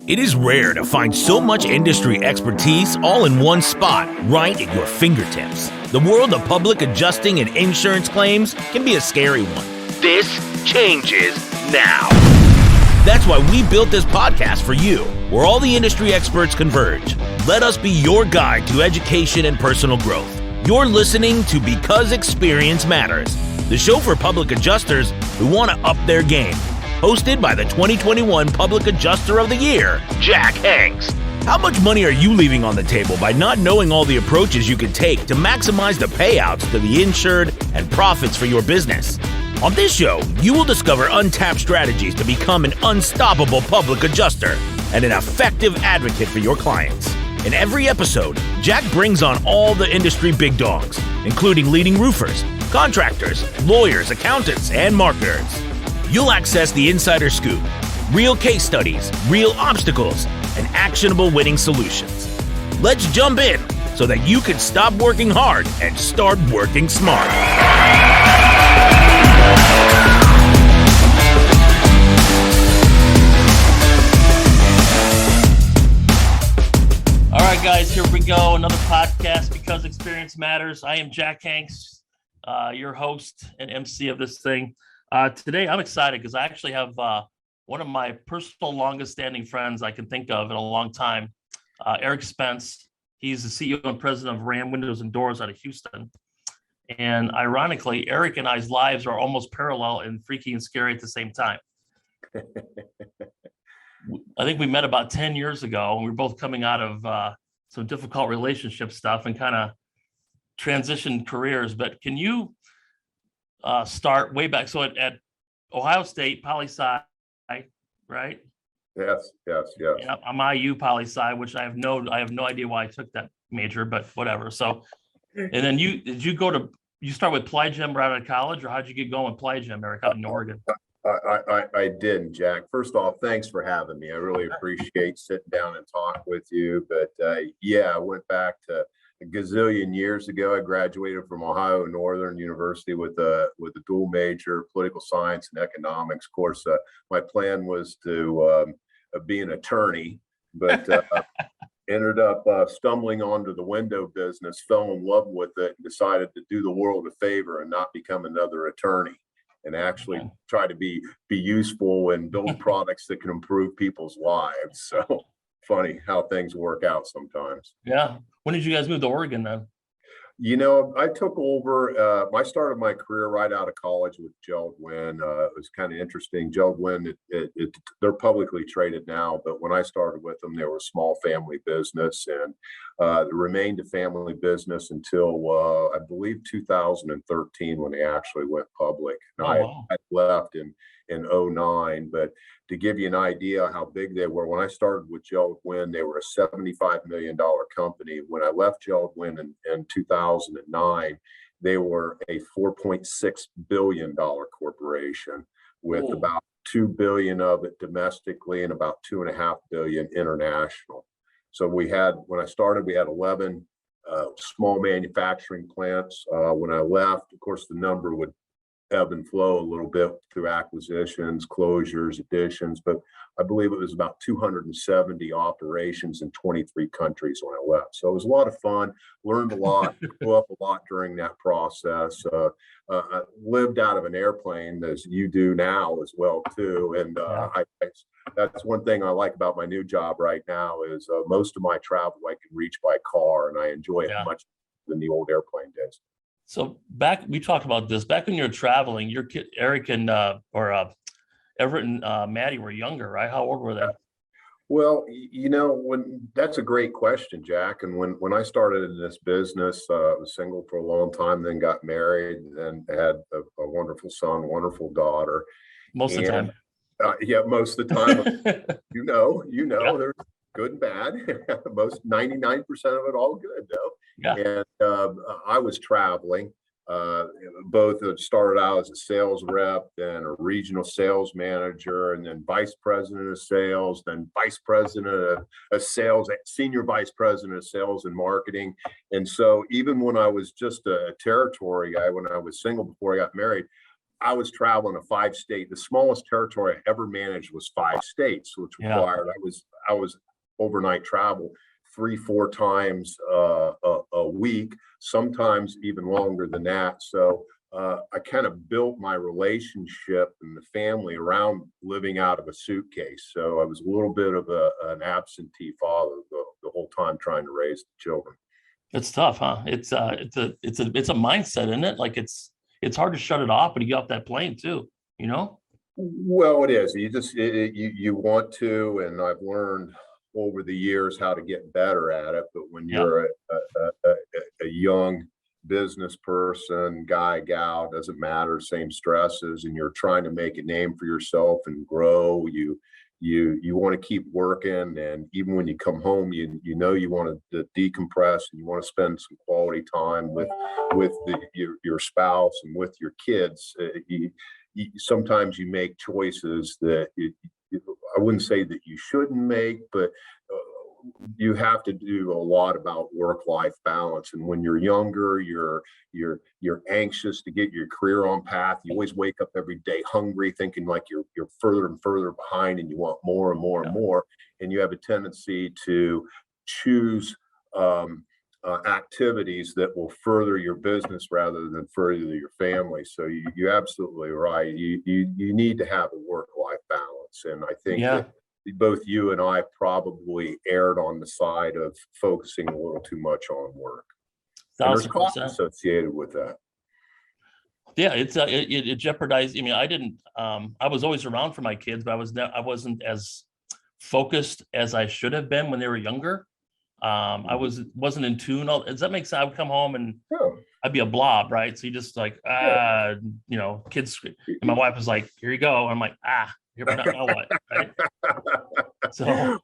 It is rare to find so much industry expertise all in one spot, right at your fingertips. The world of public adjusting and insurance claims can be a scary one. This changes now. That's why we built this podcast for you, where all the industry experts converge. Let us be your guide to education and personal growth. You're listening to Because Experience Matters, the show for public adjusters who want to up their game. Hosted by the 2021 Public Adjuster of the Year, Jack Hanks. How much money are you leaving on the table by not knowing all the approaches you can take to maximize the payouts to the insured and profits for your business? On this show, you will discover untapped strategies to become an unstoppable public adjuster and an effective advocate for your clients. In every episode, Jack brings on all the industry big dogs, including leading roofers, contractors, lawyers, accountants, and marketers. You'll access the insider scoop, real case studies, real obstacles, and actionable winning solutions. Let's jump in so that you can stop working hard and start working smart. All right, guys, here we go. Another podcast, Because Experience Matters. I am Jack Hanks, your host and MC of this thing. Today, I'm excited because I actually have one of my personal longest standing friends I can think of in a long time, Eric Spence. He's the CEO and president of Ram Windows and Doors out of Houston. And ironically, Eric and I's lives are almost parallel and freaky and scary at the same time. I think we met about 10 years ago, and we were both coming out of some difficult relationship stuff and kind of transitioned careers. But can you start way back? So at Ohio State, poli-sci, right? Yes. Yeah, I'm IU poli-sci, which I have no idea why I took that major, but whatever. So, and then you start with Ply-Gem right out of college, or how'd you get going with Ply-Gem, Eric, out in Oregon? I did, Jack. First off, thanks for having me. I really appreciate sitting down and talk with you. But I went back to a gazillion years ago. I graduated from Ohio Northern University with a dual major, political science and economics. Of course, my plan was to be an attorney, but ended up stumbling onto the window business, fell in love with it, and decided to do the world a favor and not become another attorney, and actually try to be useful and build products that can improve people's lives. So funny how things work out sometimes. Yeah. When did you guys move to Oregon then? You know, I took over, I started my career right out of college with Jeld-Wen. It was kind of interesting. Jeld-Wen, they're publicly traded now, but when I started with them, they were a small family business, and it remained a family business until I believe 2013 when they actually went public. And I left in 2009, but to give you an idea how big they were, when I started with Jeld-Wen, they were a $75 million company. When I left Jeld-Wen in 2009, they were a $4.6 billion corporation with about $2 billion of it domestically and about $2.5 billion international. So when I started, we had 11 small manufacturing plants. When I left, of course, the number would ebb and flow a little bit through acquisitions, closures, additions, but I believe it was about 270 operations in 23 countries when I left. So it was a lot of fun, learned a lot, grew up a lot during that process. I lived out of an airplane, as you do now as well too. And that's one thing I like about my new job right now is most of my travel I can reach by car, and I enjoy it much than the old airplane days. So we talked about this back when you were traveling. Your kid Eric and Everett and Maddie were younger, right? How old were they? Well, you know, that's a great question, Jack. And when I started in this business, I was single for a long time, then got married, and had a wonderful son, wonderful daughter. Most of the time. Most of the time. you know, there's good and bad. Most 99% of it all good though. Yeah. And I was traveling. Both started out as a sales rep, then a regional sales manager, and then vice president of sales, then vice president of sales, senior vice president of sales and marketing. And so even when I was just a territory guy, when I was single before I got married, I was traveling a 5-state. The smallest territory I ever managed was 5 states, which required I was overnight travel 3-4 times a week, sometimes even longer than that. So I kind of built my relationship and the family around living out of a suitcase. So I was a little bit of an absentee father the whole time trying to raise the children. It's tough, huh? It's a mindset, isn't it? Like it's hard to shut it off, but you get off that plane too, you know? Well, it is. You just you want to, and I've learned over the years how to get better at it. But when you're a young business person, guy, gal, doesn't matter, same stresses, and you're trying to make a name for yourself and grow, you want to keep working, and even when you come home, you want to decompress, and you want to spend some quality time with your spouse and with your kids. Sometimes you make choices that I wouldn't say that you shouldn't make, but you have to do a lot about work-life balance. And when you're younger, you're anxious to get your career on path. You always wake up every day hungry, thinking like you're further and further behind, and you want more and more and more. And you have a tendency to choose activities that will further your business rather than further your family. So you're absolutely right. You need to have a work-life balance, and I think that both you and I probably erred on the side of focusing a little too much on work. And there's costs associated with that. Yeah, it jeopardized. I mean, I was always around for my kids, but I wasn't as focused as I should have been when they were younger. I wasn't in tune. Does that make sense? I would come home and I'd be a blob, right? So you just like, kids scream. And my wife was like, "Here you go." And I'm like, now what? Right? So,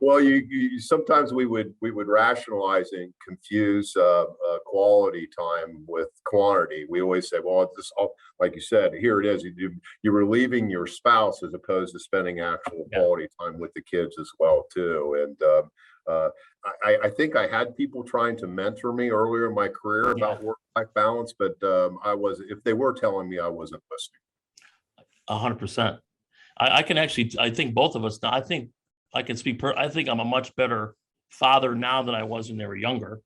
well, you sometimes we would rationalize and confuse quality time with quantity. We always say, well, it's just all, like you said, here it is. You're relieving your spouse as opposed to spending actual quality time with the kids as well too. And I think I had people trying to mentor me earlier in my career about work-life balance, but if they were telling me, I wasn't listening. 100%. I can actually, I think both of us now, I think I can speak I think I'm a much better father now than I was when they were younger.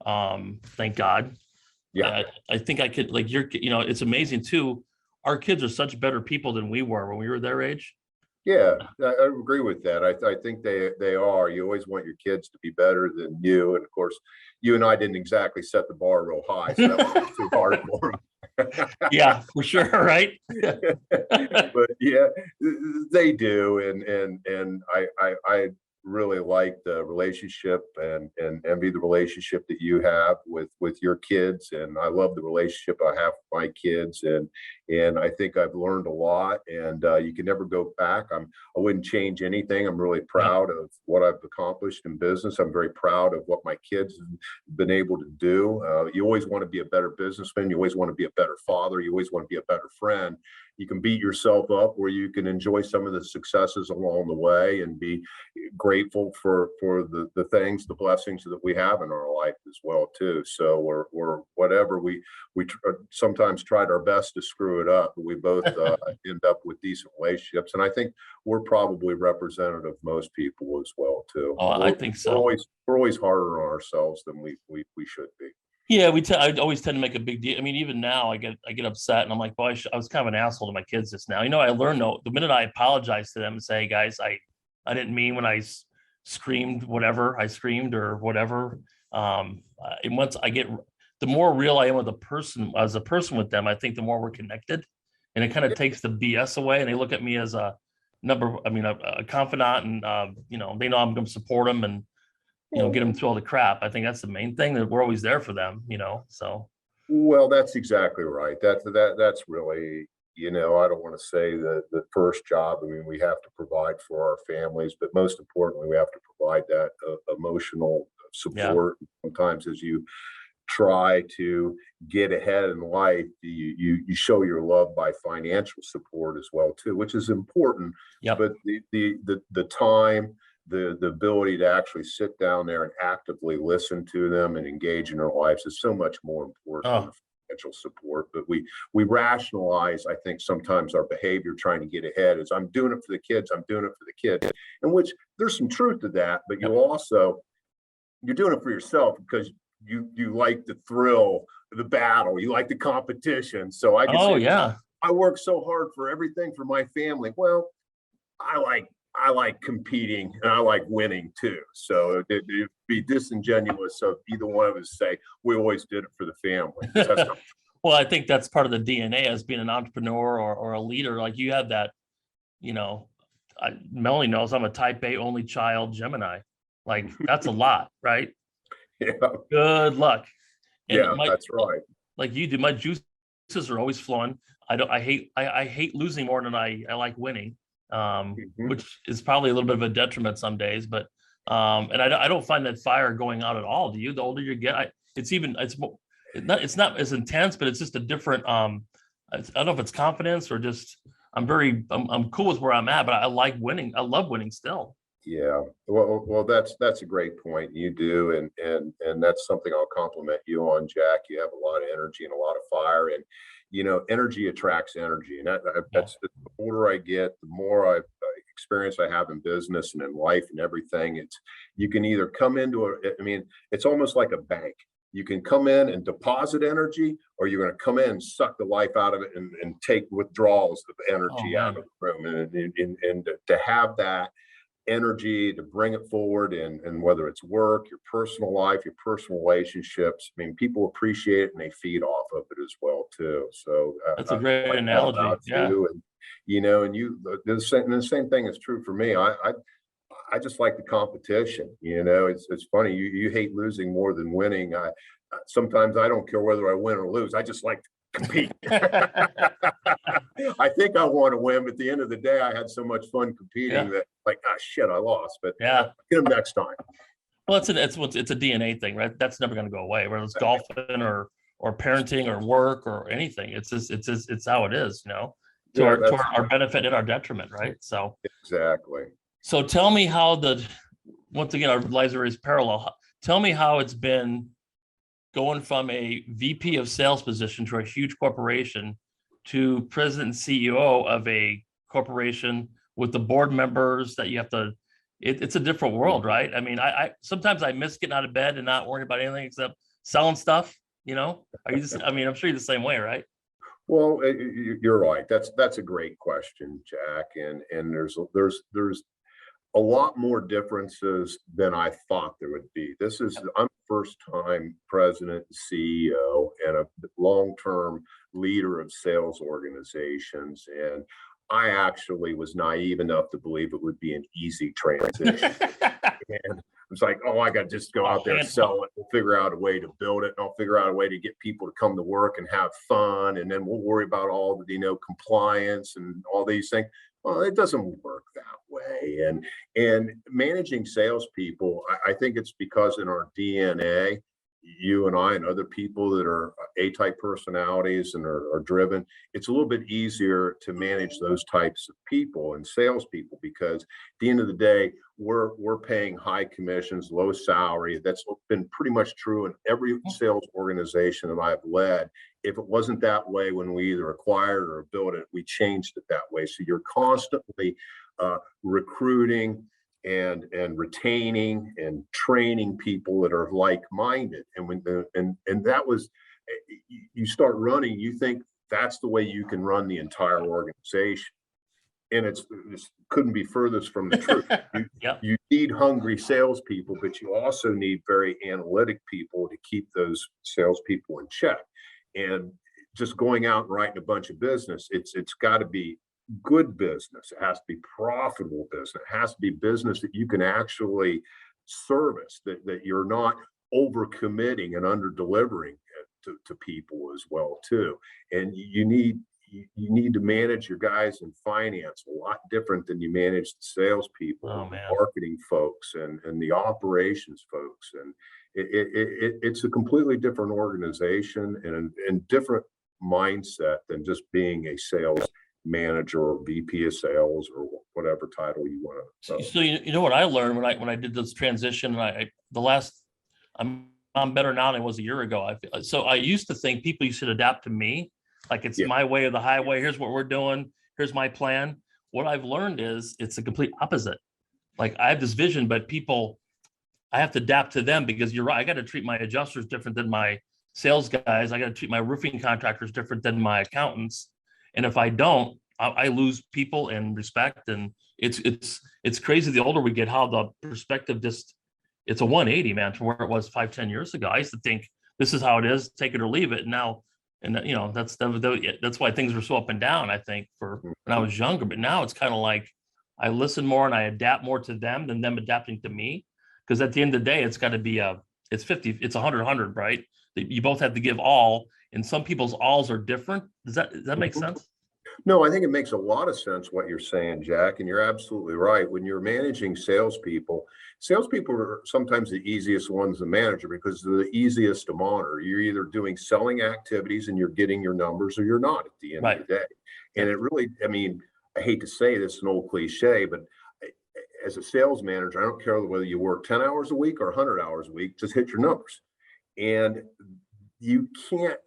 Thank God. Yeah. I think I could, like, it's amazing too. Our kids are such better people than we were when we were their age. Yeah, I agree with that. I think they are. You always want your kids to be better than you. And of course, you and I didn't exactly set the bar real high, so that was too hard for them. Yeah, for sure, right? But yeah, they do, and I really like the relationship and envy the relationship that you have with your kids, and I love the relationship I have with my kids, and I think I've learned a lot, and you can never go back. I wouldn't change anything. I'm really proud of what I've accomplished in business. I'm very proud of what my kids have been able to do. You always want to be a better businessman. You always want to be a better father. You always want to be a better friend. You can beat yourself up, or you can enjoy some of the successes along the way and be grateful for the things, the blessings that we have in our life as well too. So we're whatever we sometimes tried our best to screw it up, but we both end up with decent relationships, and I think we're probably representative of most people as well too. I think so. We're always harder on ourselves than we should be. Yeah, I always tend to make a big deal. I mean, even now I get upset and I'm like, boy, I was kind of an asshole to my kids just now. I learned the minute I apologize to them and say, guys, I didn't mean when I screamed whatever I screamed or whatever. And once the more real I am with a person with them, I think the more we're connected, and it kind of takes the BS away. And they look at me as a confidant, and they know I'm going to support them and get them through all the crap. I think that's the main thing, that we're always there for them, so. Well, that's exactly right. That's really, I don't want to say the first job. I mean, we have to provide for our families, but most importantly, we have to provide that emotional support. Sometimes as you try to get ahead in life, you show your love by financial support as well too, which is important. But the time, the ability to actually sit down there and actively listen to them and engage in their lives is so much more important than financial support, but we rationalize, I think, sometimes our behavior trying to get ahead is I'm doing it for the kids, I'm doing it for the kids, in which there's some truth to that, but you're doing it for yourself because you like the thrill of the battle, you like the competition. So I can say, I work so hard for everything for my family. Well, I like competing and I like winning too. So it'd be disingenuous of either one of us say we always did it for the family. That's not well, I think that's part of the DNA as being an entrepreneur or a leader. Like you have that, Melanie knows I'm a type A only child Gemini. Like that's a lot, right? Yeah. Good luck. And that's right. Like you do, my juices are always flowing. I hate losing more than I like winning. Which is probably a little bit of a detriment some days, but and I don't find that fire going out at all. Do you? The older you get, it's not as intense, but it's just a different. I don't know if it's confidence or just I'm cool with where I'm at, but I like winning. I love winning still. Yeah, well, that's a great point. You do, and that's something I'll compliment you on, Jack. You have a lot of energy and a lot of fire, and energy attracts energy, and that's the older I get, the more experience I have in business and in life and everything. You can either come into it's almost like a bank. You can come in and deposit energy, or you're going to come in and suck the life out of it and take withdrawals of energy out of the room, and to have that energy to bring it forward, and whether it's work, your personal life, your personal relationships, people appreciate it and they feed off of it as well too. So that's a great analogy. Yeah. And the same thing is true for me. I just like the competition. It's funny. You hate losing more than winning. Sometimes I don't care whether I win or lose. I just like to compete. I think I want to win, but at the end of the day, I had so much fun competing that shit, I lost. But get them next time. Well, it's a DNA thing, right? That's never going to go away. Whether it's golfing or parenting or work or anything, it's how it is, to our benefit and our detriment, right? So exactly. So tell me how once again, our lives are parallel. Tell me how it's been going from a VP of sales position to a huge corporation to president and CEO of a corporation with the board members that you have to, it's a different world, right? I sometimes I miss getting out of bed and not worrying about anything except selling stuff, Are you just, I'm sure you're the same way, right? Well, you're right. That's a great question, Jack. And there's a lot more differences than I thought there would be. I'm first time president and CEO and a long-term leader of sales organizations. And I actually was naive enough to believe it would be an easy transition. And it's like, I got to just go out there and sell it. We'll figure out a way to build it, and I'll figure out a way to get people to come to work and have fun. And then we'll worry about all the, compliance and all these things. Well, it doesn't work that way. And managing salespeople, I think it's because in our DNA, you and I and other people that are A-type personalities and are driven, it's a little bit easier to manage those types of people and salespeople, because at the end of the day, we're paying high commissions, low salary. That's been pretty much true in every sales organization that I've led. If it wasn't that way when we either acquired or built it, we changed it that way. So you're constantly recruiting and retaining and training people that are like-minded. And that was, you start running, you think that's the way you can run the entire organization. And it couldn't be furthest from the truth. You need hungry salespeople, but you also need very analytic people to keep those salespeople in check. And just going out and writing a bunch of business, it's got to be good business. It has to be profitable business. It has to be business that you can actually service, that you're not over committing and under delivering to people as well too. And you need to manage your guys in finance a lot different than you manage the salespeople, the marketing folks, and the operations folks. And it's a completely different organization and different mindset than just being a sales manager or VP of sales or whatever title you want to. So you know what I learned when I did this transition, I'm I'm better now than I was a year ago. So I used to think people should adapt to me. Like it's Yeah. my way or the highway. Here's what we're doing. Here's my plan. What I've learned is it's the complete opposite. Like I have this vision, but I have to adapt to them because you're right. I got to treat my adjusters different than my sales guys. I got to treat my roofing contractors different than my accountants. And if I don't, I lose people and respect. And it's crazy. The older we get, how the perspective it's a 180, man, from where it was 5-10 years ago. I used to think this is how it is, take it or leave it. And now, that's why things were so up and down, I think, for when I was younger. But now it's kind of like I listen more and I adapt more to them than them adapting to me. Because at the end of the day, it's got to be it's 50, it's 100, right? You both have to give all, and some people's alls are different. Does that make sense? No, I think it makes a lot of sense what you're saying, Jack, and you're absolutely right. When you're managing salespeople are sometimes the easiest ones to manage because they're the easiest to monitor. You're either doing selling activities and you're getting your numbers, or you're not at the end of the day. And it really, I mean, I hate to say this, an old cliche, but as a sales manager, I don't care whether you work 10 hours a week or 100 hours a week, just hit your numbers. And you can't,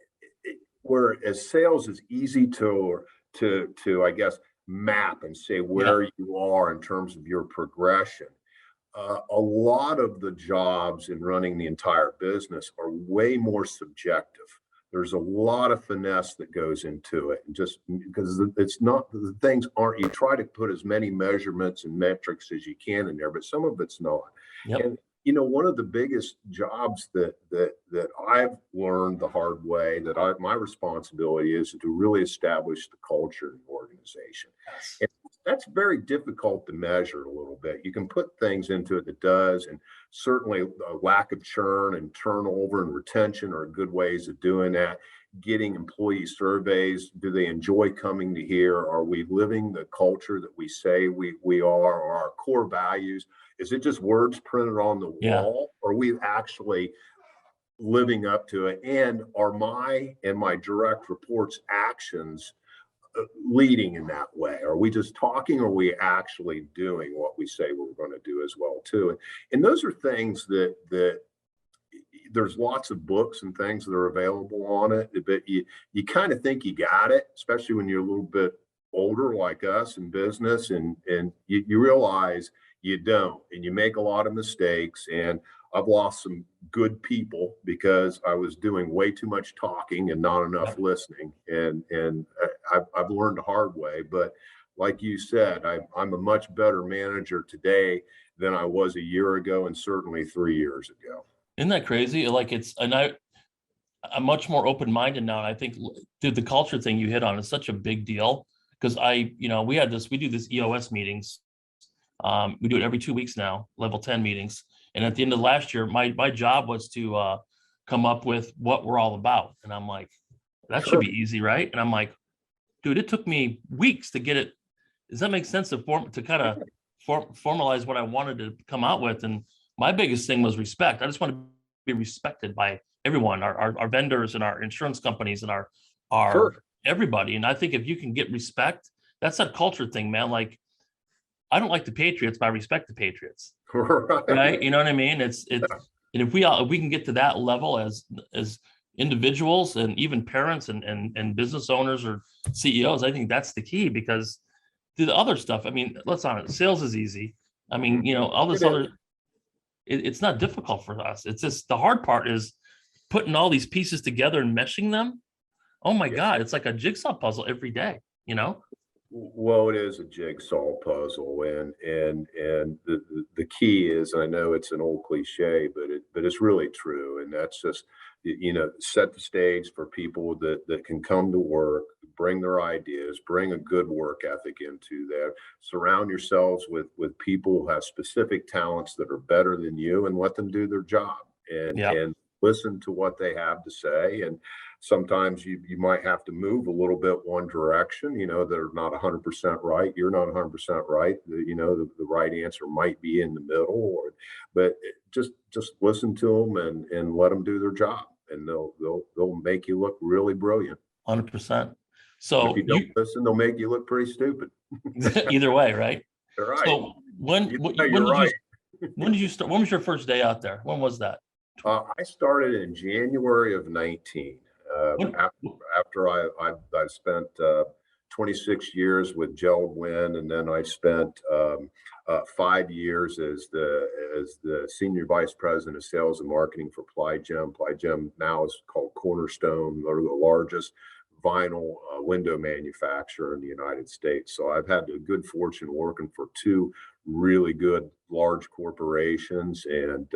whereas sales is easy to I guess, map and say where you are in terms of your progression. A lot of the jobs in running the entire business are way more subjective. There's a lot of finesse that goes into it, and just because it's not, the things aren't, you try to put as many measurements and metrics as you can in there, but some of it's not. And one of the biggest jobs that I've learned the hard way, that my responsibility is to really establish the culture in the organization. And that's very difficult to measure a little bit. You can put things into it that does, and certainly a lack of churn and turnover and retention are good ways of doing that. Getting employee surveys, do they enjoy coming to here? Are we living the culture that we say we are our core values? Is it just words printed on the wall? Or are we actually living up to it? And are my direct reports' actions leading in that way? Are we just talking, or are we actually doing what we say we're going to do as well too? And those are things that there's lots of books and things that are available on it, but you kind of think you got it, especially when you're a little bit older like us in business, and you realize you don't, and you make a lot of mistakes. And I've lost some good people because I was doing way too much talking and not enough listening. And I've learned the hard way. But like you said, I'm a much better manager today than I was a year ago, and certainly 3 years ago. Isn't that crazy? Like I'm much more open-minded now. And I think, dude, the culture thing you hit on is such a big deal, because we do this EOS meetings. We do it every 2 weeks now, level 10 meetings. And at the end of last year, my job was to come up with what we're all about. And I'm like, that should be easy, right? And I'm like, dude, it took me weeks to get it. Does that make sense to kind of formalize what I wanted to come out with? And my biggest thing was respect. I just want to be respected by everyone, our vendors and our insurance companies and our everybody. And I think if you can get respect, that's that culture thing, man. Like, I don't like the Patriots, but I respect the Patriots. Right? You know what I mean? And if we can get to that level as individuals, and even parents and business owners or CEOs, I think that's the key. Because the other stuff, I mean, let's be honest, sales is easy. I mean, all this it's not difficult for us. It's just the hard part is putting all these pieces together and meshing them. Oh my God, it's like a jigsaw puzzle every day, Well, it is a jigsaw puzzle, and the key is, and I know it's an old cliche, but it's really true, and that's just set the stage for people that can come to work, bring their ideas, bring a good work ethic into there. Surround yourselves with people who have specific talents that are better than you, and let them do their job, and listen to what they have to say. And sometimes you might have to move a little bit one direction, they're not 100% right. You're not 100% right. The right answer might be in the middle, but just listen to them and let them do their job, and they'll make you look really brilliant. 100%. So if you don't listen, they'll make you look pretty stupid. Either way, right? Right. So when did you start? When was your first day out there? When was that? I started in January of 19. What- After I spent 26 years with Jeld-Wen, and then I spent 5 years as the senior vice president of sales and marketing for Plygem. Plygem now is called Cornerstone. They're the largest vinyl window manufacturer in the United States. So I've had the good fortune working for two really good large corporations, and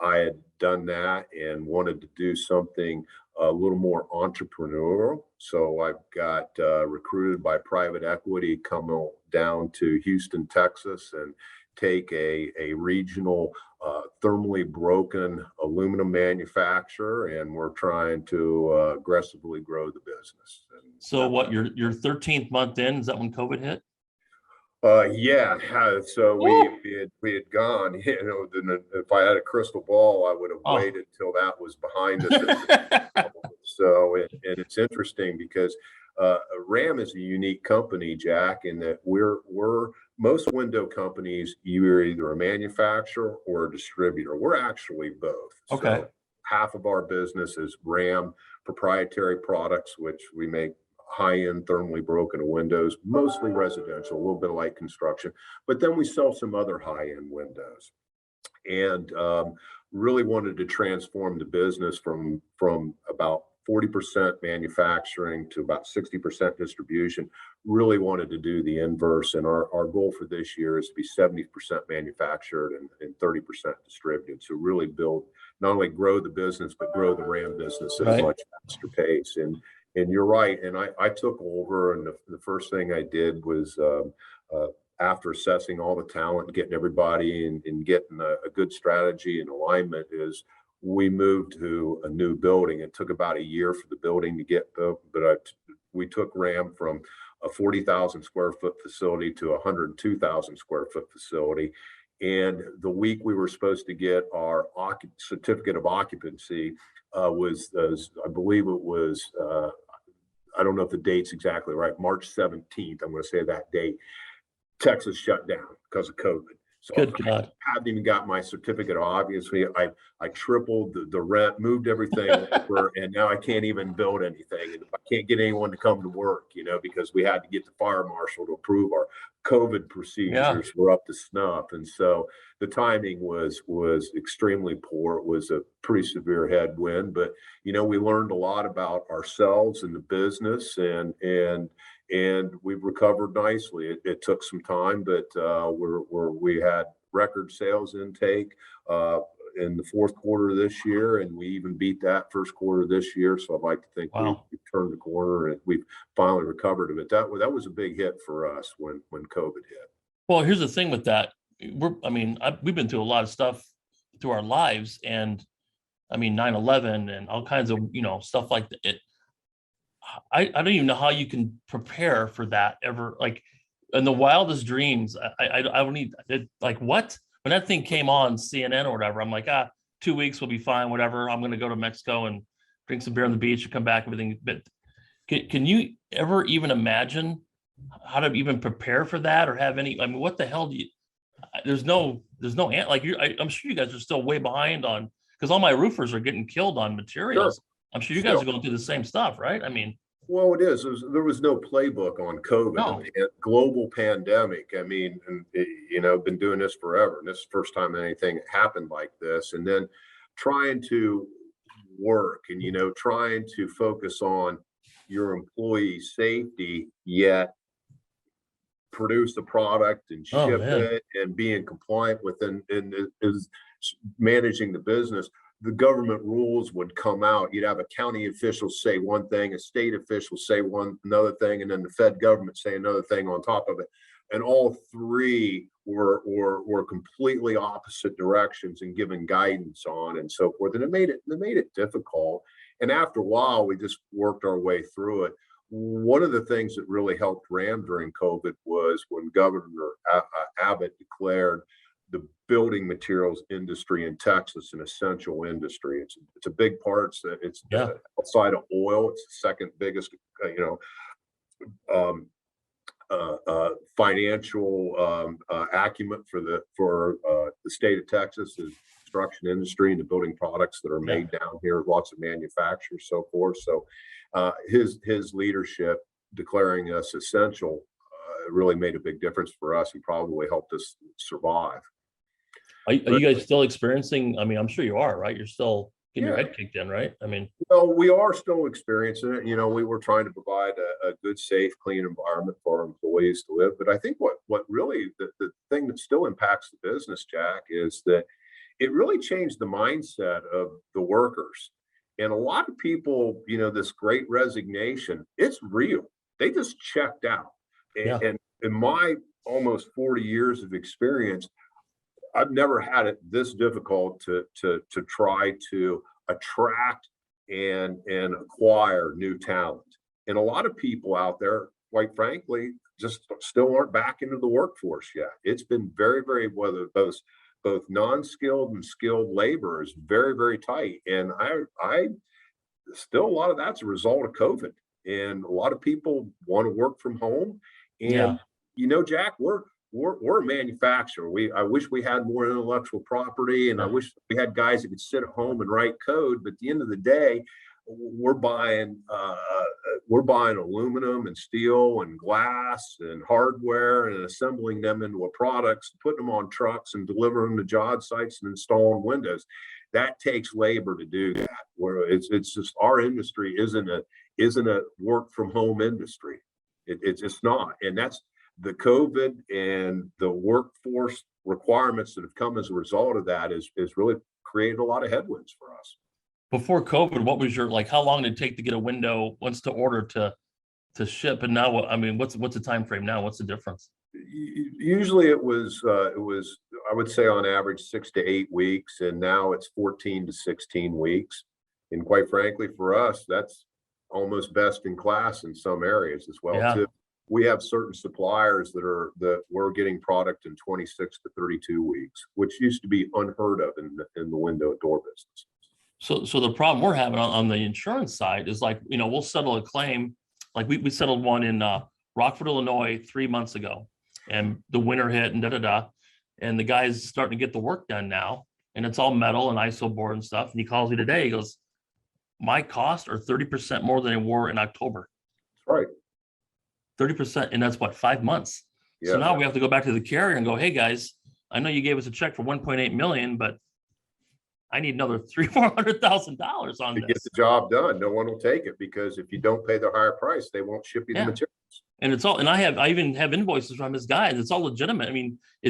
I had done that and wanted to do something a little more entrepreneurial. So I got recruited by private equity, come down to Houston, Texas, and take a regional thermally broken aluminum manufacturer, and we're trying to aggressively grow the business. And So what, your 13th month in, is that when COVID hit? Yeah. So we had gone. If I had a crystal ball, I would have waited till that was behind us. So and it's interesting because Ram is a unique company, Jack, in that we're most window companies, you're either a manufacturer or a distributor. We're actually both. Okay. So half of our business is Ram proprietary products, which we make high-end thermally broken windows, mostly residential, a little bit of light construction, but then we sell some other high-end windows. And really wanted to transform the business from about 40% manufacturing to about 60% distribution. Really wanted to do the inverse, and our goal for this year is to be 70% manufactured and 30% distributed. So really build, not only grow the business, but grow the Ram business at a much faster pace. And you're right. And I took over, and the first thing I did was after assessing all the talent, getting everybody and getting a good strategy and alignment, is we moved to a new building. It took about a year for the building to get built, but we took Ram from a 40,000 square foot facility to a 102,000 square foot facility. And the week we were supposed to get our certificate of occupancy was, I believe it was, I don't know if the date's exactly right, March 17th, I'm going to say that date, Texas shut down because of COVID. So Good God. I haven't even got my certificate of occupancy. I tripled the rent, moved everything over, and now I can't even build anything. And I can't get anyone to come to work, because we had to get the fire marshal to approve our COVID procedures were up to snuff. And so the timing was extremely poor. It was a pretty severe headwind, but we learned a lot about ourselves and the business, and we've recovered nicely. It took some time, but we had record sales intake in the fourth quarter of this year, and we even beat that first quarter this year. So I'd like to think we've turned the corner and we've finally recovered of it. That was a big hit for us when COVID hit. Well, here's the thing with that. We've been through a lot of stuff through our lives, and 9/11 and all kinds of stuff like that. I don't even know how you can prepare for that ever. Like in the wildest dreams, I don't need it. Like what? When that thing came on CNN or whatever, I'm like, 2 weeks will be fine. Whatever. I'm going to go to Mexico and drink some beer on the beach and come back. Everything. But can you ever even imagine how to even prepare for that or have any? What the hell do you? There's no like I'm sure you guys are still way behind on, because all my roofers are getting killed on materials. Sure. I'm sure you guys are going through the same stuff, right? Well, it is. There was no playbook on COVID, No. Global pandemic. Been doing this forever, and this is the first time anything happened like this. And then trying to work and trying to focus on your employee safety, yet produce the product and ship it and being compliant within is managing the business. The government rules would come out. You'd have a county official say one thing, a state official say another thing, and then the Fed government say another thing on top of it. And all three were completely opposite directions and giving guidance on and so forth. And it made it difficult. And after a while, we just worked our way through it. One of the things that really helped Ram during COVID was when Governor Abbott declared the building materials industry in Texas an essential industry. It's a big part. It's outside of oil. It's the second biggest, financial acumen for the state of Texas is construction industry and the building products that are made down here, lots of manufacturers, so forth. So his leadership declaring us essential really made a big difference for us and probably helped us survive. Are you guys still experiencing? I mean, I'm sure you are, right? You're still getting your Yeah. head kicked in, right? I mean, Well, we are still experiencing it. You know, we were trying to provide a good, safe, clean environment for our employees to live. But I think what really the thing that still impacts the business, Jack, is that it really changed the mindset of the workers. And a lot of people, you know, this great resignation, it's real. They just checked out. Yeah. And in my almost 40 years of experience, I've never had it this difficult to try to attract and acquire new talent. And a lot of people out there, quite frankly, just still aren't back into the workforce yet. It's been very, very, whether both non-skilled and skilled labor is very, very tight. And I still, a lot of that's a result of COVID. And a lot of people want to work from home. And you know, Jack, we're a manufacturer. I wish we had more intellectual property, and I wish we had guys that could sit at home and write code. But at the end of the day, we're buying aluminum and steel and glass and hardware and assembling them into a products, putting them on trucks and delivering them to job sites and installing windows. That takes labor to do that. Where it's just our industry isn't a work from home industry. It's just not, and that's the COVID and the workforce requirements that have come as a result of that is really created a lot of headwinds for us. Before COVID, what was your, like, how long did it take to get a window once to order to ship? And now, I mean, what's the time frame now? What's the difference? Usually it was, I would say on average 6 to 8 weeks, and now it's 14 to 16 weeks. And quite frankly, for us, that's almost best in class in some areas as well, too. We have certain suppliers that we're getting product in 26 to 32 weeks, which used to be unheard of in the window door business. So the problem we're having on the insurance side is, like, you know, we'll settle a claim. Like we settled one in Rockford, Illinois 3 months ago, and the winter hit and and the guy's starting to get the work done now, and it's all metal and ISO board and stuff. And he calls me today. He goes, "My costs are 30% more than they were in October." That's right. 30%, and that's what, 5 months. So now we have to go back to the carrier and go, "Hey guys, I know you gave us a check for 1.8 million, but I need another $300,000-$400,000 on to this get the job done." No one will take it, because if you don't pay the higher price, they won't ship you the materials. And it's all, and I even have invoices from his guys. It's all legitimate. I mean, I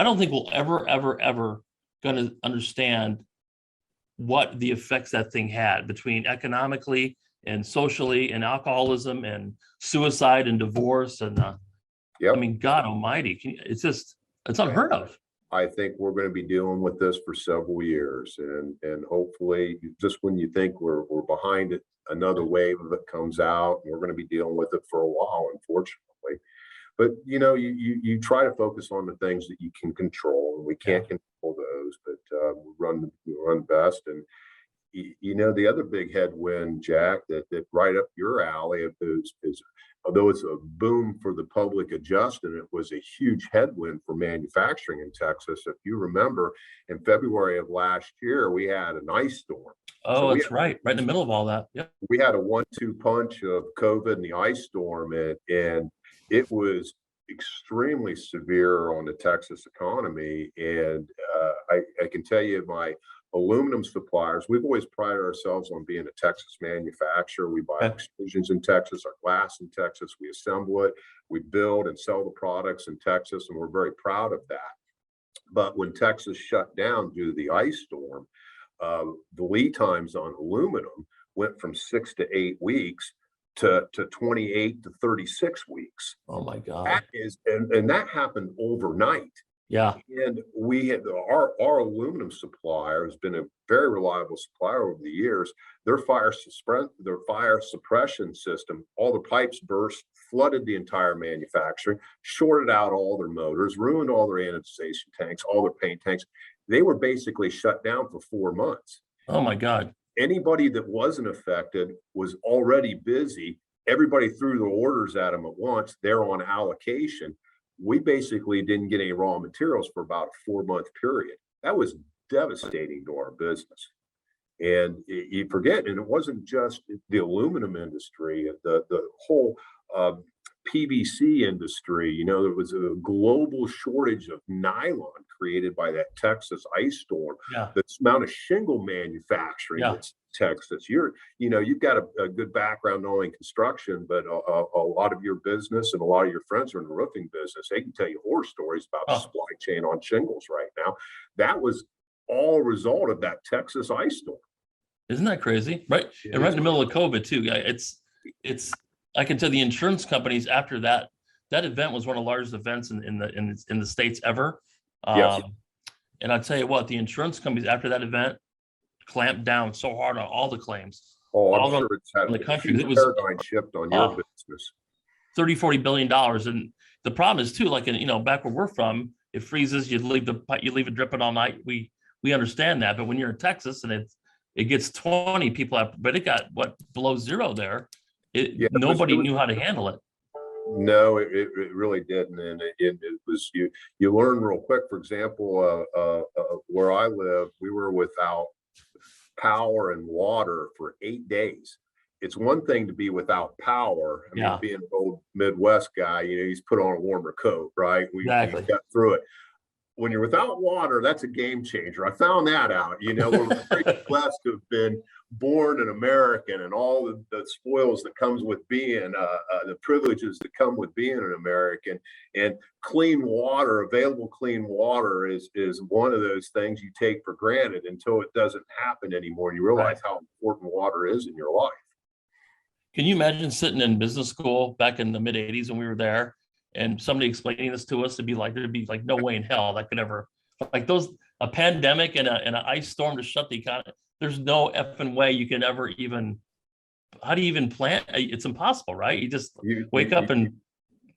don't think we'll ever gonna understand what the effects that thing had between economically and socially and alcoholism and suicide and divorce. And I mean, God almighty, it's unheard of. I think we're going to be dealing with this for several years, and hopefully, just when you think we're behind it, another wave of it comes out, and we're going to be dealing with it for a while, unfortunately. But you know, you try to focus on the things that you can control, and we can't control those, but we run best. And you know, the other big headwind, Jack, that right up your alley is although it's a boom for the public adjusting, it was a huge headwind for manufacturing in Texas. If you remember, in February of last year, we had an ice storm. Oh, that's right in the middle of all that. Yeah, we had a 1-2 punch of COVID and the ice storm, and it was extremely severe on the Texas economy. And I can tell you, my aluminum suppliers, we've always prided ourselves on being a Texas manufacturer. We buy extrusions in Texas, our glass in Texas, we assemble it, we build and sell the products in Texas, and we're very proud of that. But when Texas shut down due to the ice storm, the lead times on aluminum went from 6 to 8 weeks to 28 to 36 weeks. Oh my God. That is, and that happened overnight. Yeah. And we had our aluminum supplier has been a very reliable supplier over the years. Their fire suppression system, all the pipes burst, flooded the entire manufacturing, shorted out all their motors, ruined all their anodization tanks, all their paint tanks. They were basically shut down for 4 months. Oh my God. Anybody that wasn't affected was already busy. Everybody threw the orders at them at once. They're on allocation. we basically didn't get any raw materials for about a 4-month period. That was devastating to our business. And you forget, and it wasn't just the aluminum industry, the whole PVC industry. You know, there was a global shortage of nylon created by that Texas ice storm. Yeah. The amount of shingle manufacturing that's Texas. You've got a good background knowing construction, but a lot of your business and a lot of your friends are in the roofing business. They can tell you horror stories about the supply chain on shingles right now. That was all a result of that Texas ice storm. Isn't that crazy? Right. And right in the middle of COVID too. It's I can tell the insurance companies after that event was one of the largest events in the States ever. Yes. And I'll tell you what, the insurance companies after that event clamped down so hard on all the claims. Oh, I'm sure it's had the country. a It was paradigm shift on your business. $30-40 billion. And the problem is too, like back where we're from, it freezes, you leave it dripping all night. We understand that, but when you're in Texas and it gets 20 people out, but it got below zero there. Nobody knew how to handle it. No, it really didn't, and it was you learn real quick. For example, where I live, we were without power and water for 8 days. It's one thing to be without power. I mean, being an old Midwest guy, he's put on a warmer coat, right? We got through it. When you're without water, that's a game changer. I found that out. We're very blessed to have been born an American, and all the spoils that comes with being, the privileges that come with being an American. And clean water, available clean water is one of those things you take for granted until it doesn't happen anymore. You realize how important water is in your life. Can you imagine sitting in business school back in the mid 80s when we were there? And somebody explaining this to us, there'd be like no way in hell that could ever, a pandemic and an ice storm to shut the economy. There's no effing way you can ever even, how do you even plan? It's impossible, right? You just wake up and.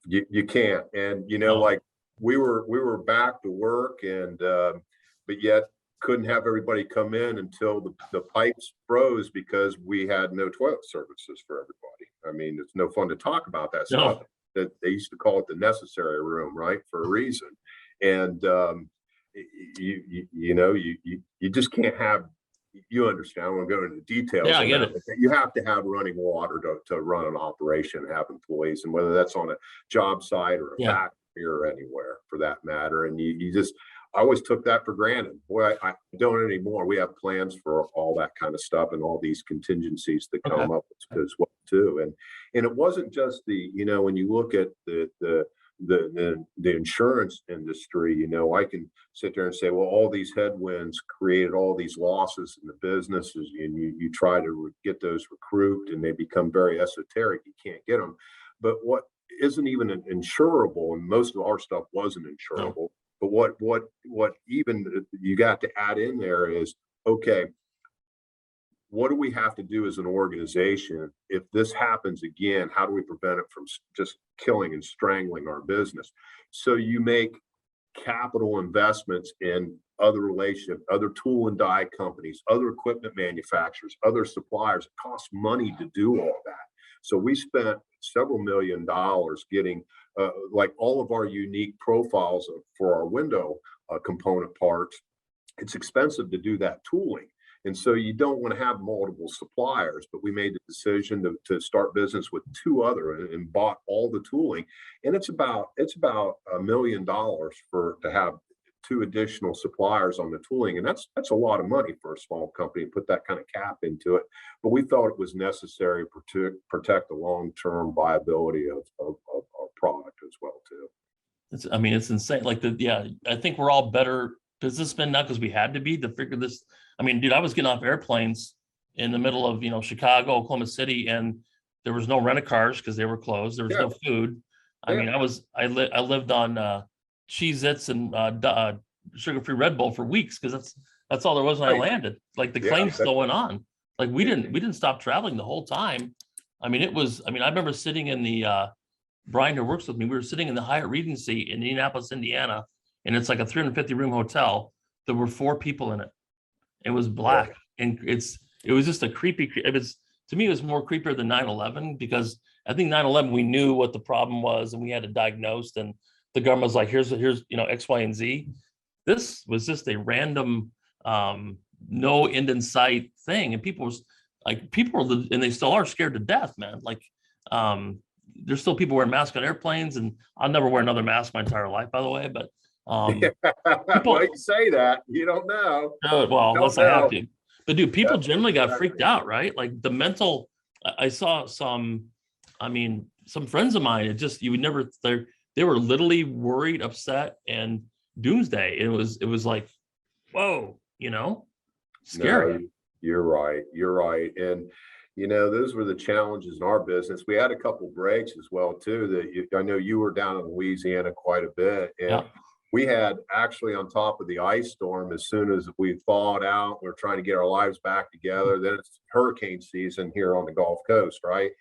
You can't. And, like we were back to work but yet couldn't have everybody come in until the pipes froze because we had no toilet services for everybody. I mean, it's no fun to talk about that stuff. That they used to call it the necessary room, right, for a reason. And you just can't have. You understand? I won't go into details. Yeah, I get it. You have to have running water to run an operation, have employees, and whether that's on a job site or a factory or anywhere for that matter. And I always took that for granted. Boy, I don't anymore. We have plans for all that kind of stuff and all these contingencies that come up as well too. And it wasn't just when you look at the insurance industry, I can sit there and say, well, all these headwinds created all these losses in the businesses, and you try to get those recouped, and they become very esoteric. You can't get them. But what isn't even insurable, and most of our stuff wasn't insurable. But what even you got to add in there is, okay, what do we have to do as an organization if this happens again? How do we prevent it from just killing and strangling our business? So you make capital investments in other relationships, other tool and die companies, other equipment manufacturers, other suppliers. It costs money to do all that. So we spent several $1 million getting like all of our unique profiles for our window component parts. It's expensive to do that tooling. And so you don't want to have multiple suppliers, but we made the decision to start business with 2 other and bought all the tooling. And it's about $1 million to have 2 additional suppliers on the tooling. And that's a lot of money for a small company to put that kind of cap into it. But we thought it was necessary to protect the long-term viability of our product as well too. It's insane. I think we're all better businessmen now because we had to be to figure this. I mean, dude, I was getting off airplanes in the middle of Chicago, Oklahoma City, and there was no rent-a-cars because they were closed. There was no food. I mean, I lived on Cheez-Its and sugar-free Red Bull for weeks because that's all there was when I landed. Like the claims still went on. Like we didn't stop traveling the whole time. I remember sitting in the Brian who works with me, we were sitting in the Hyatt Regency in Indianapolis, Indiana, and it's like a 350 room hotel. There were 4 people in it. It was black, and it was just a creepy. To me, it was more creepier than 9/11 because I think 9/11 we knew what the problem was and we had it diagnosed, and the government was like, here's X, Y, and Z. This was just a random, no end in sight thing, and people were, and they still are scared to death, man. Like, there's still people wearing masks on airplanes, and I'll never wear another mask my entire life, by the way. But people, well, you say that, you don't know. well, unless I have to. But dude, people generally got exactly. freaked out, right? Like the mental. I saw some friends of mine. It just, you would never. They were literally worried, upset, and doomsday. It was like, whoa, scary. No, you're right. And those were the challenges in our business. We had a couple breaks as well too. I know you were down in Louisiana quite a bit, and Yeah. we had actually on top of the ice storm. As soon as we thawed out, we're trying to get our lives back together. Then it's hurricane season here on the Gulf Coast, right?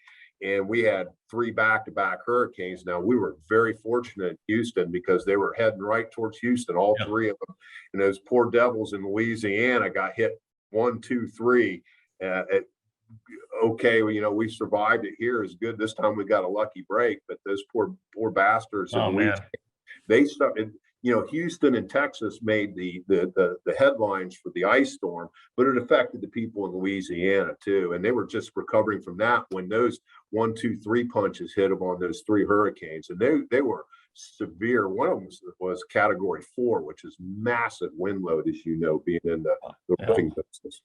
And we had 3 back-to-back hurricanes. Now, we were very fortunate in Houston because they were heading right towards Houston, all 3 of them. And those poor devils in Louisiana got hit 1, 2, 3. Okay, well, we survived it here. Is good. This time we got a lucky break, but those poor bastards in Louisiana, they started. Houston and Texas made the headlines for the ice storm, but it affected the people in Louisiana too, and they were just recovering from that when those 1, 2, 3 punches hit them on those 3 hurricanes, and they were severe. One of them was Category 4, which is massive wind load, as being in the roofing business.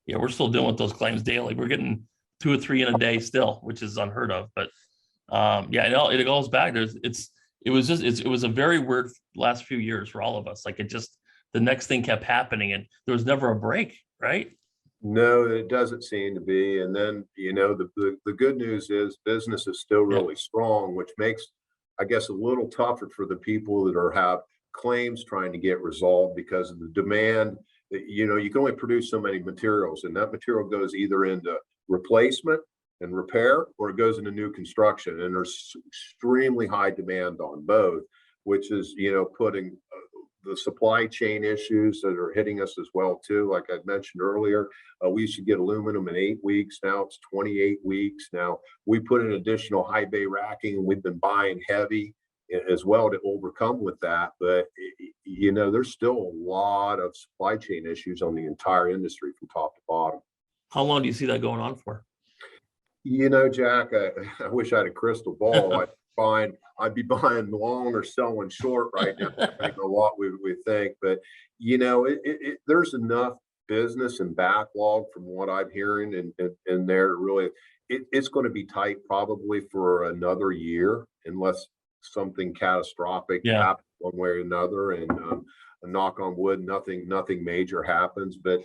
Yeah, we're still dealing with those claims daily. We're getting 2 or 3 in a day still, which is unheard of. But it goes back. It was a very weird last few years for all of us. Like, the next thing kept happening, and there was never a break, right? No, it doesn't seem to be. And then, the good news is business is still really strong, which makes, I guess, a little tougher for the people that have claims trying to get resolved because of the demand. You can only produce so many materials, and that material goes either into replacement and repair, or it goes into new construction. And there's extremely high demand on both, which is, putting the supply chain issues that are hitting us as well too. Like I mentioned earlier, we used to get aluminum in 8 weeks. Now it's 28 weeks. Now we put in additional high bay racking, and we've been buying heavy as well to overcome with that. But there's still a lot of supply chain issues on the entire industry from top to bottom. How long do you see that going on for? Jack, I wish I had a crystal ball. I'd be buying long or selling short right now, depending on what we think. But there's enough business and backlog from what I'm hearing, and there really, it's going to be tight probably for another year unless something catastrophic happens one way or another. And knock on wood, nothing major happens. But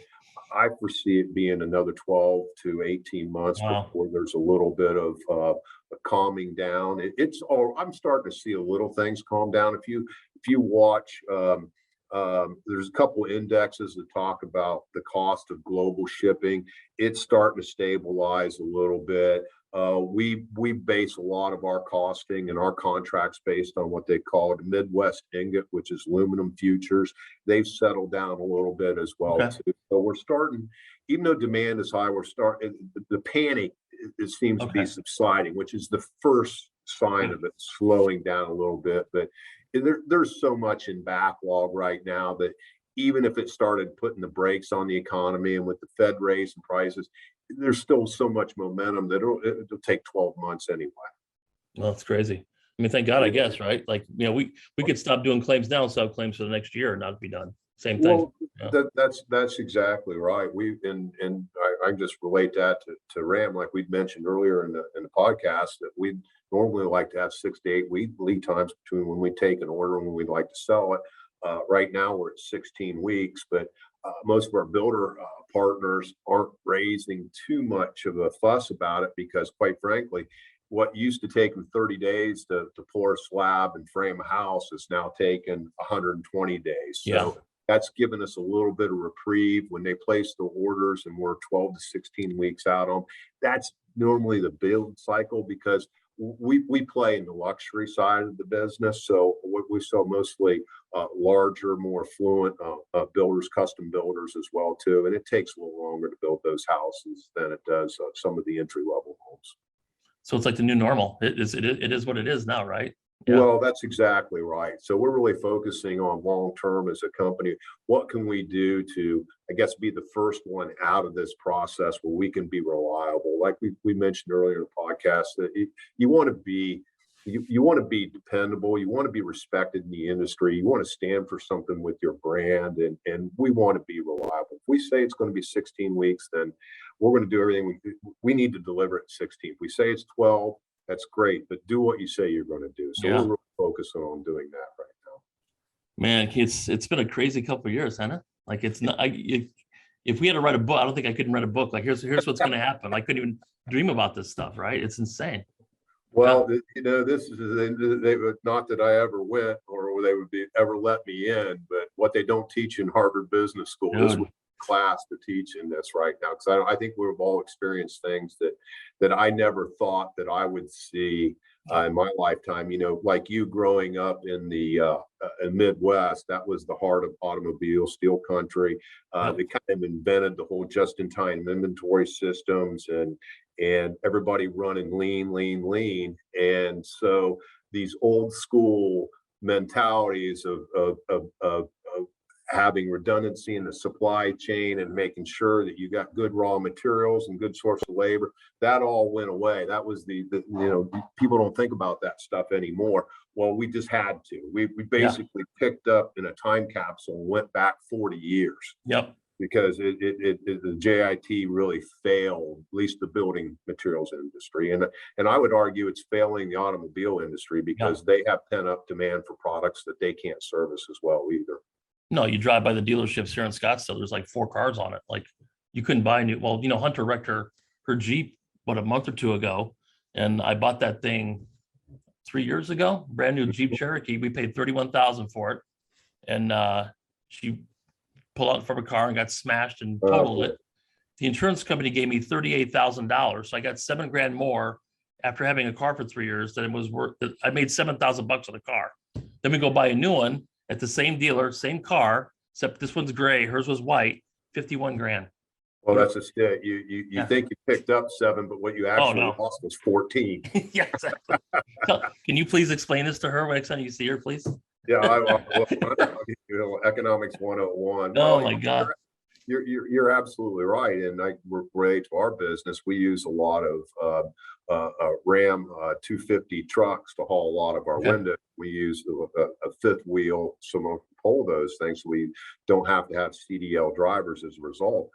I foresee it being another 12 to 18 months before there's a little bit of calming down. I'm starting to see a little things calm down. If you watch, there's a couple of indexes that talk about the cost of global shipping. It's starting to stabilize a little bit. We base a lot of our costing and our contracts based on what they call the Midwest ingot, which is aluminum futures. They've settled down a little bit as well too. So we're starting, even though demand is high, we're starting the panic. It seems to be subsiding, which is the first sign of it slowing down a little bit. But there's so much in backlog right now that even if it started putting the brakes on the economy, and with the Fed raising prices, there's still so much momentum that it'll take 12 months anyway. Well, that's crazy. I mean, thank God, I guess, right? Like, we could stop doing claims now and sub claims for the next year and not be done. Same thing. Well, that's exactly right. I just relate that to Ram, like we'd mentioned earlier in the podcast, that we'd normally like to have 6 to 8 week lead times between when we take an order and when we'd like to sell it. Right now we're at 16 weeks, but most of our builder partners aren't raising too much of a fuss about it because, quite frankly, what used to take them 30 days to pour a slab and frame a house is now taking 120 days. So that's given us a little bit of reprieve when they place the orders and we're 12 to 16 weeks out on. That's normally the build cycle because we play in the luxury side of the business. So we sell mostly larger, more affluent builders, custom builders as well too. And it takes a little longer to build those houses than it does some of the entry level homes. So it's like the new normal. It is what it is now, right? Yeah. Well, that's exactly right. So we're really focusing on long-term as a company. What can we do to, I guess, be the first one out of this process where we can be reliable? Like we mentioned earlier in the podcast, that you want to be you want to be dependable, you want to be respected in the industry, you want to stand for something with your brand, and we want to be reliable. If we say it's going to be 16 weeks, then we're going to do everything we need to deliver it 16. If we say it's 12, that's great, but do what you say you're going to do. So Yeah. we're really focusing on doing that right now. Man, it's been a crazy couple of years, hasn't it? Like it's not. If we had to write a book, I don't think I could write a book. Like here's what's going to happen. I couldn't even dream about this stuff. Right? It's insane. Well, this is they would not that I ever went or they would be ever let me in, but what they don't teach in Harvard Business School, this would be class to teach in this right now, because I think we've all experienced things that I never thought that I would see in my lifetime. You know, like you growing up in the Midwest, that was the heart of automobile steel country. They kind of invented the whole just-in-time inventory systems and everybody running lean. And so these old school mentalities of having redundancy in the supply chain and making sure that you got good raw materials and good source of labor, that all went away. That was the people don't think about that stuff anymore. Well, we just had to. We basically picked up in a time capsule and went back 40 years. Yep. Because the JIT really failed, at least the building materials industry. And I would argue it's failing the automobile industry because they have pent up demand for products that they can't service as well either. No, you drive by the dealerships here in Scottsdale, there's like 4 cars on it. Like you couldn't buy new. Well, Hunter wrecked her Jeep, a month or 2 ago. And I bought that thing 3 years ago, brand new Jeep Cherokee. We paid $31,000 for it. And she pulled out from a car and got smashed and totaled it. The insurance company gave me $38,000. So I got $7,000 more after having a car for 3 years than it was worth. I made $7,000 on the car. Then we go buy a new one at the same dealer, same car, except this one's gray, hers was white, $51,000. Well, that's a stit. You think you picked up 7, but what you actually lost was 14. Yeah, exactly. Can you please explain this to her next time you see her, please? Yeah, economics 101. Oh my God. You're absolutely right. And we're related to our business. We use a lot of Ram 250 trucks to haul a lot of our windows. We use a fifth wheel, someone can pull those things. So we don't have to have CDL drivers as a result.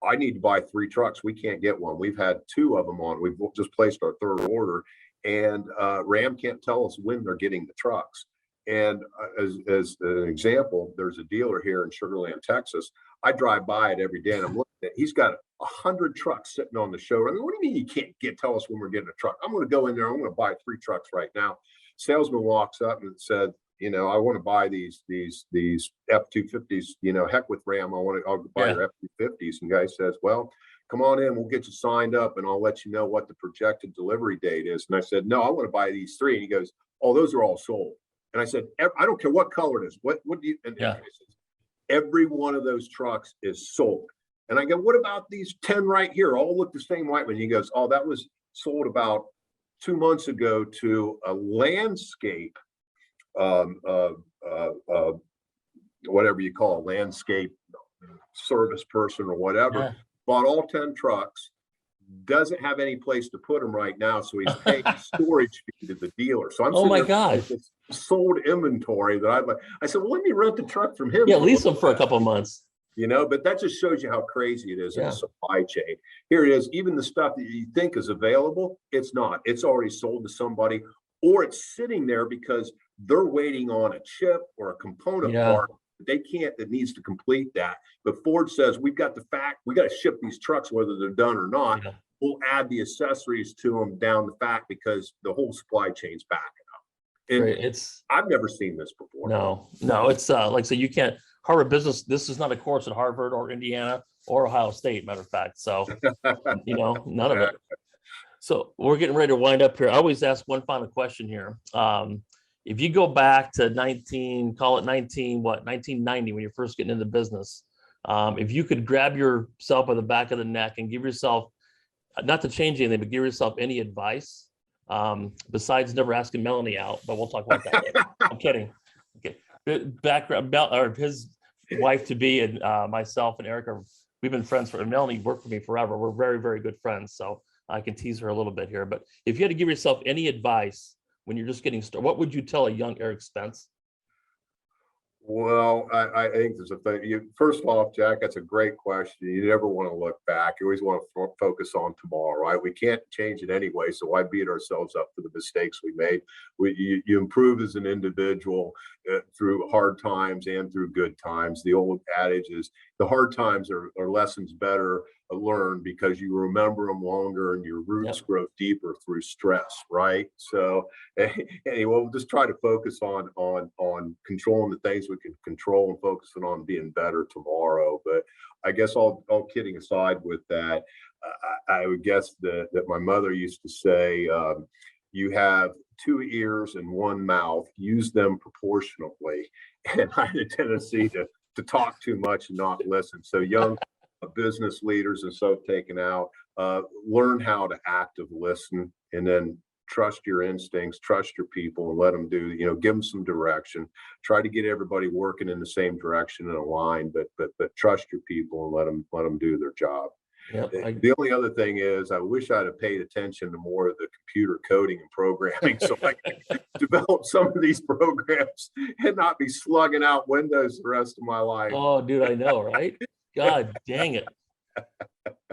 I need to buy 3 trucks. We can't get one. We've had 2 of them on. We've just placed our 3rd order, and Ram can't tell us when they're getting the trucks. And as an example, there's a dealer here in Sugar Land, Texas. I drive by it every day, and I'm looking at it. He's got 100 trucks sitting on the show. I mean, what do you mean you can't tell us when we're getting a truck? I'm going to go in there. I'm going to buy 3 trucks right now. Salesman walks up and said, I want to buy these F-250s. Heck with Ram. I'll buy your F-250s. And the guy says, well, come on in. We'll get you signed up, and I'll let you know what the projected delivery date is. And I said, no, I want to buy these 3. And he goes, oh, those are all sold. And I said, I don't care what color it is. What do you? And he says, every one of those trucks is sold. And I go, what about these 10 right here? All look the same white one. He goes, oh, that was sold about 2 months ago to a landscape, whatever you call a landscape service person or whatever. Bought all 10 trucks. Doesn't have any place to put them right now, so he's paying storage fee to the dealer. So I'm oh my God, this sold inventory that I said, well, let me rent the truck from him. Yeah, lease them for a couple of months. But that just shows you how crazy it is in the supply chain. Here it is. Even the stuff that you think is available, it's not. It's already sold to somebody, or it's sitting there because they're waiting on a chip or a component part that needs to complete that. But Ford says, we got to ship these trucks whether they're done or not. We'll add the accessories to them down the fact because the whole supply chain's backing up. And I've never seen this before. No, it's like, so you can't. Harvard Business, this is not a course at Harvard or Indiana or Ohio State, matter of fact. So, none of it. So we're getting ready to wind up here. I always ask one final question here. If you go back to 1990, when you're first getting into business, if you could grab yourself by the back of the neck and give yourself, not to change anything, but give yourself any advice besides never asking Melanie out, but we'll talk about that later. I'm kidding. Okay. Background, or his wife to be and myself and Erica, we've been friends for, and Melanie worked for me forever. We're very, very good friends. So I can tease her a little bit here. But if you had to give yourself any advice when you're just getting started, what would you tell a young Eric Spence? Well, I think there's a thing. First off, Jack, that's a great question. You never want to look back. You always want to focus on tomorrow, right? We can't change it anyway, so why beat ourselves up for the mistakes we made? You improve as an individual through hard times and through good times. The old adage is the hard times are lessons better learned because you remember them longer and your roots grow deeper through stress, right? So anyway, we'll just try to focus on controlling the things we can control and focusing on being better tomorrow. But I guess all kidding aside with that, I would guess that my mother used to say, you have two ears and one mouth, use them proportionately. And I had a tendency to talk too much and not listen. So young business leaders and so taken out, learn how to actively listen and then trust your instincts, trust your people and let them do, give them some direction. Try to get everybody working in the same direction and aligned, but trust your people and let them do their job. Yep, the only other thing is I wish I'd have paid attention to more of the computer coding and programming so I could develop some of these programs and not be slugging out Windows the rest of my life. Oh, dude, I know, right? God dang it.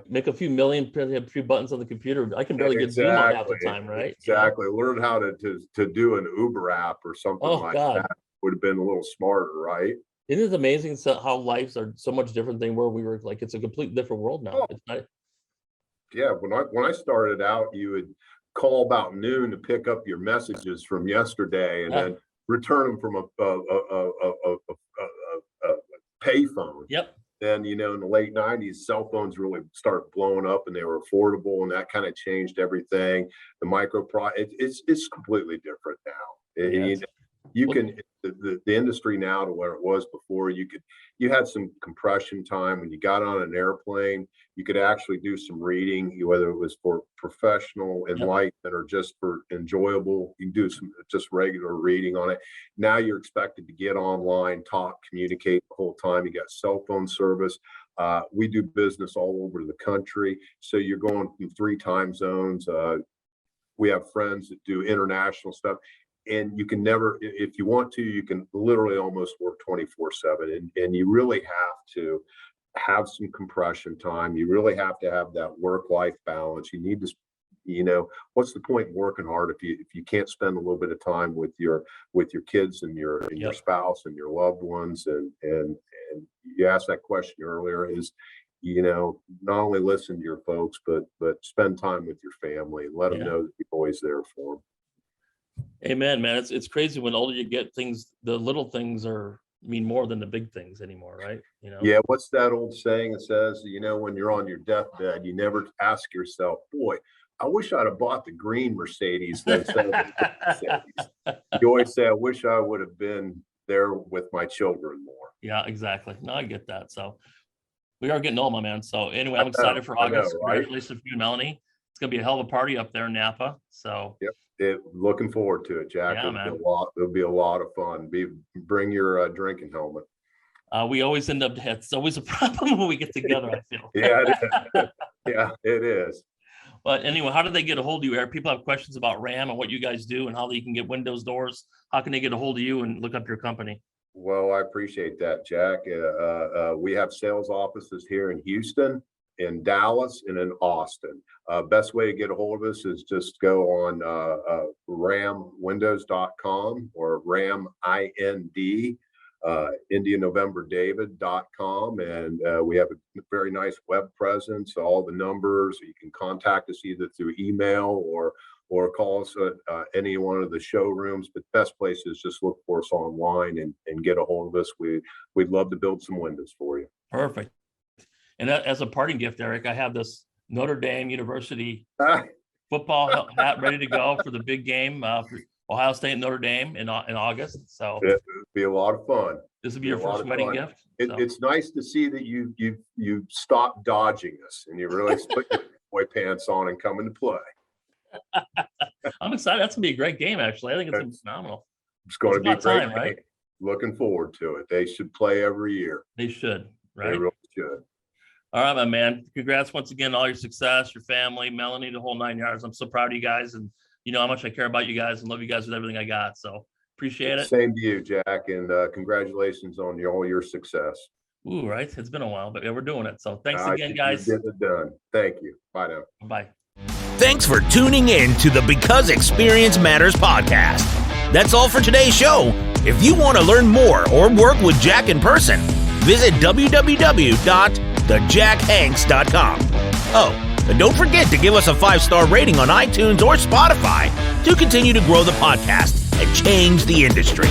Make a few million, a few buttons on the computer. I can barely get Zoom on half the time, right? Exactly. Learn how to do an Uber app or something that would have been a little smarter, right? It is amazing how lives are so much different than where we were. Like it's a completely different world now. It's not. Yeah, when I started out, you would call about noon to pick up your messages from yesterday and then return them from a payphone. Yep. Then in the late 90s, cell phones really started blowing up and they were affordable, and that kind of changed everything. The it's completely different now. You can the industry now to where it was before. You had some compression time when you got on an airplane. You could actually do some reading, whether it was for professional enlightenment or just for enjoyable. You can do some just regular reading on it. Now you're expected to get online, talk, communicate the whole time. You got cell phone service. We do business all over the country, so you're going from 3 time zones. We have friends that do international stuff. And you can never, if you want to, you can literally almost work 24/7. And you really have to have some compression time. You really have to have that work-life balance. You need to, what's the point in working hard if you can't spend a little bit of time with your kids and your spouse and your loved ones? And you asked that question earlier, is not only listen to your folks, but spend time with your family and let them know that you're always there for them. Amen, man. It's crazy when older you get, the little things mean more than the big things anymore, right? Yeah, what's that old saying that says, when you're on your deathbed, you never ask yourself, boy, I wish I'd have bought the green Mercedes instead of the Mercedes. You always say, I wish I would have been there with my children more. Yeah, exactly. No, I get that. So we are getting old, my man. So anyway, I'm excited for August. Right? Congratulations to you, Melanie. It's gonna be a hell of a party up there in Napa. So looking forward to it, Jack. It'll be a lot of fun. Bring your drinking helmet. We always end up. It's always a problem when we get together, I feel. Yeah, it is. But anyway, how do they get a hold of you, Eric? People have questions about RAM and what you guys do and how they can get Windows doors. How can they get a hold of you and look up your company? Well, I appreciate that, Jack. We have sales offices here in Houston, in Dallas, and in Austin. Best way to get a hold of us is just go on ramwindows.com or RAMIND, India November David.com. And we have a very nice web presence, all the numbers. You can contact us either through email or call us at any one of the showrooms. But best place is just look for us online and get a hold of us. We'd love to build some windows for you. Perfect. And as a parting gift, Eric, I have this Notre Dame University football hat ready to go for the big game for Ohio State and Notre Dame in August. So it'll be a lot of fun. This will be your first wedding gift. It's nice to see that you stopped dodging us and you really put your boy pants on and come into play. I'm excited. That's gonna be a great game, actually. I think it's gonna be phenomenal. It's going to be a about great time, right? game. Looking forward to it. They should play every year. They should, right? They really should. All right, my man. Congrats once again, all your success, your family, Melanie, the whole 9 yards. I'm so proud of you guys, and you know how much I care about you guys and love you guys with everything I got. So appreciate it. Same to you, Jack, and congratulations on all your success. Ooh, right. It's been a while, but yeah, we're doing it. So thanks again, guys. Get it done. Thank you. Bye now. Bye. Thanks for tuning in to the Because Experience Matters podcast. That's all for today's show. If you want to learn more or work with Jack in person, visit www.thejackhanks.com. Oh, and don't forget to give us a 5-star rating on iTunes or Spotify to continue to grow the podcast and change the industry.